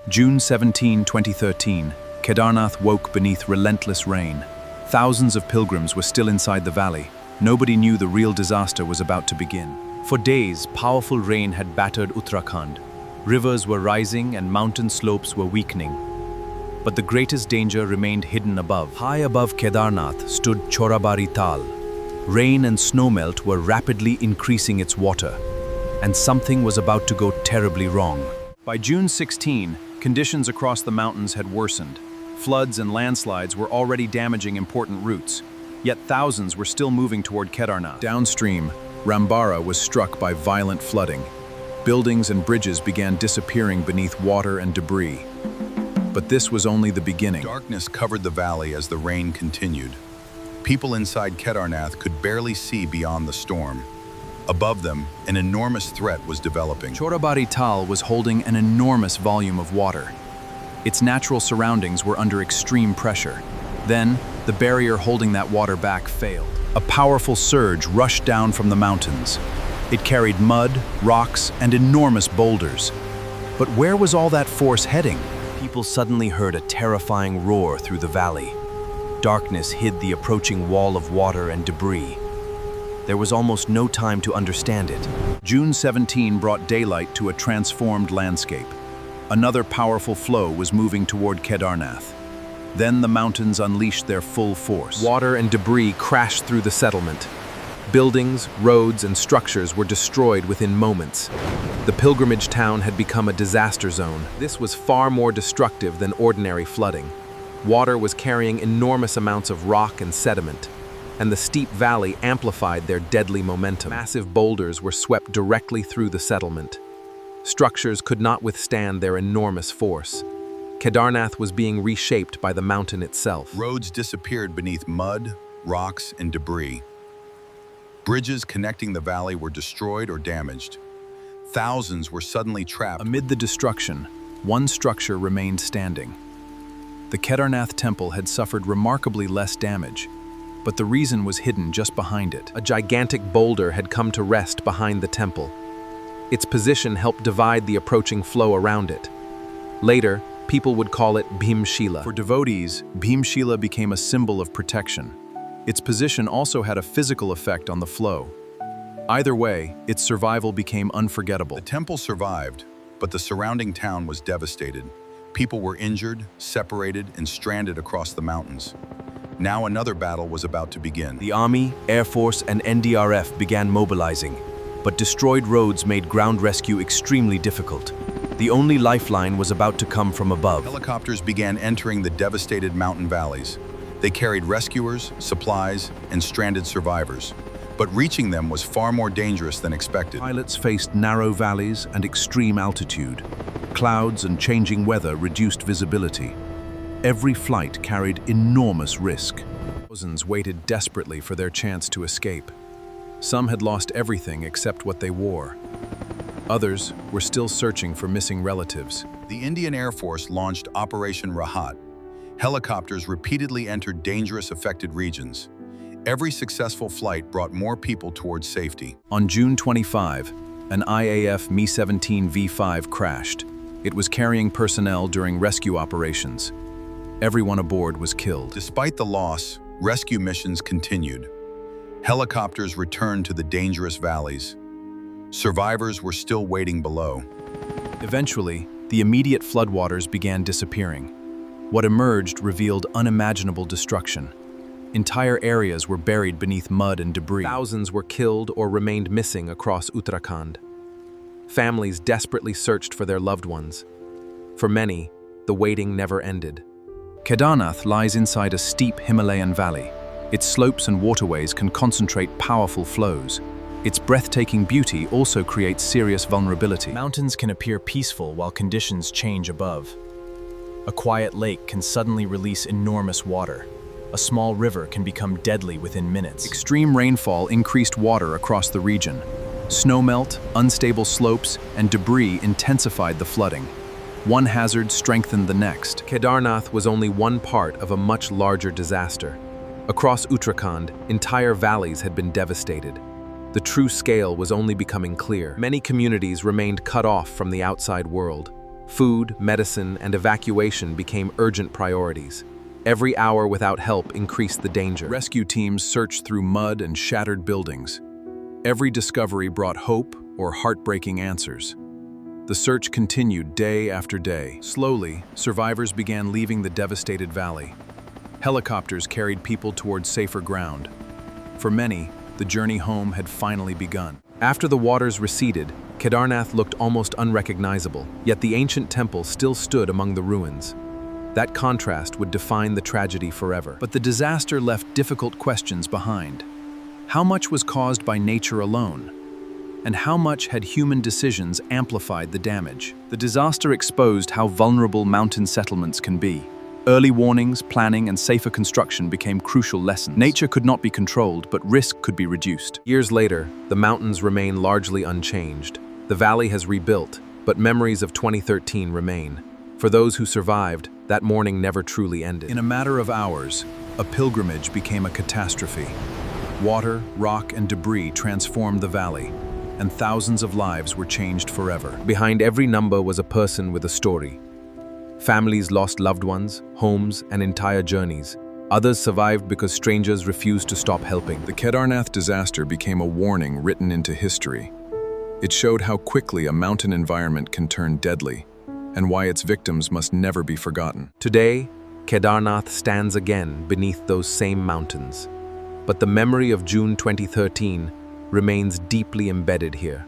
June 17, 2013, Kedarnath woke beneath relentless rain. Thousands of pilgrims were still inside the valley. Nobody knew the real disaster was about to begin. For days, powerful rain had battered Uttarakhand. Rivers were rising and mountain slopes were weakening. But the greatest danger remained hidden above. High above Kedarnath stood Chorabari Tal. Rain and snowmelt were rapidly increasing its water, and something was about to go terribly wrong. By June 16, conditions across the mountains had worsened. Floods and landslides were already damaging important routes, yet thousands were still moving toward Kedarnath. Downstream, Rambara was struck by violent flooding. Buildings and bridges began disappearing beneath water and debris. But this was only the beginning. Darkness covered the valley as the rain continued. People inside Kedarnath could barely see beyond the storm. Above them, an enormous threat was developing. Chorabari Tal was holding an enormous volume of water. Its natural surroundings were under extreme pressure. Then, the barrier holding that water back failed. A powerful surge rushed down from the mountains. It carried mud, rocks, and enormous boulders. But where was all that force heading? People suddenly heard a terrifying roar through the valley. Darkness hid the approaching wall of water and debris. There was almost no time to understand it. June 17 brought daylight to a transformed landscape. Another powerful flow was moving toward Kedarnath. Then the mountains unleashed their full force. Water and debris crashed through the settlement. Buildings, roads, and structures were destroyed within moments. The pilgrimage town had become a disaster zone. This was far more destructive than ordinary flooding. Water was carrying enormous amounts of rock and sediment, and the steep valley amplified their deadly momentum. Massive boulders were swept directly through the settlement. Structures could not withstand their enormous force. Kedarnath was being reshaped by the mountain itself. Roads disappeared beneath mud, rocks, and debris. Bridges connecting the valley were destroyed or damaged. Thousands were suddenly trapped. Amid the destruction, one structure remained standing. The Kedarnath temple had suffered remarkably less damage, but the reason was hidden just behind it. A gigantic boulder had come to rest behind the temple. Its position helped divide the approaching flow around it. Later, people would call it Bhim Shila. For devotees, Bhim Shila became a symbol of protection. Its position also had a physical effect on the flow. Either way, its survival became unforgettable. The temple survived, but the surrounding town was devastated. People were injured, separated, and stranded across the mountains. Now another battle was about to begin. The Army, Air Force, and NDRF began mobilizing, but destroyed roads made ground rescue extremely difficult. The only lifeline was about to come from above. Helicopters began entering the devastated mountain valleys. They carried rescuers, supplies, and stranded survivors. But reaching them was far more dangerous than expected. Pilots faced narrow valleys and extreme altitude. Clouds and changing weather reduced visibility. Every flight carried enormous risk. Thousands waited desperately for their chance to escape. Some had lost everything except what they wore. Others were still searching for missing relatives. The Indian Air Force launched Operation Rahat. Helicopters repeatedly entered dangerous affected regions. Every successful flight brought more people towards safety. On June 25, an IAF Mi-17 V-5 crashed. It was carrying personnel during rescue operations. Everyone aboard was killed. Despite the loss, rescue missions continued. Helicopters returned to the dangerous valleys. Survivors were still waiting below. Eventually, the immediate floodwaters began disappearing. What emerged revealed unimaginable destruction. Entire areas were buried beneath mud and debris. Thousands were killed or remained missing across Uttarakhand. Families desperately searched for their loved ones. For many, the waiting never ended. Kedarnath lies inside a steep Himalayan valley. Its slopes and waterways can concentrate powerful flows. Its breathtaking beauty also creates serious vulnerability. Mountains can appear peaceful while conditions change above. A quiet lake can suddenly release enormous water. A small river can become deadly within minutes. Extreme rainfall increased water across the region. Snowmelt, unstable slopes, and debris intensified the flooding. One hazard strengthened the next. Kedarnath was only one part of a much larger disaster. Across Uttarakhand, entire valleys had been devastated. The true scale was only becoming clear. Many communities remained cut off from the outside world. Food, medicine, and evacuation became urgent priorities. Every hour without help increased the danger. Rescue teams searched through mud and shattered buildings. Every discovery brought hope or heartbreaking answers. The search continued day after day. Slowly, survivors began leaving the devastated valley. Helicopters carried people towards safer ground. For many, the journey home had finally begun. After the waters receded, Kedarnath looked almost unrecognizable, yet the ancient temple still stood among the ruins. That contrast would define the tragedy forever. But the disaster left difficult questions behind. How much was caused by nature alone? And how much had human decisions amplified the damage? The disaster exposed how vulnerable mountain settlements can be. Early warnings, planning, and safer construction became crucial lessons. Nature could not be controlled, but risk could be reduced. Years later, the mountains remain largely unchanged. The valley has rebuilt, but memories of 2013 remain. For those who survived, that morning never truly ended. In a matter of hours, a pilgrimage became a catastrophe. Water, rock, and debris transformed the valley, and thousands of lives were changed forever. Behind every number was a person with a story. Families lost loved ones, homes, and entire journeys. Others survived because strangers refused to stop helping. The Kedarnath disaster became a warning written into history. It showed how quickly a mountain environment can turn deadly, and why its victims must never be forgotten. Today, Kedarnath stands again beneath those same mountains. But the memory of June 2013 remains deeply embedded here.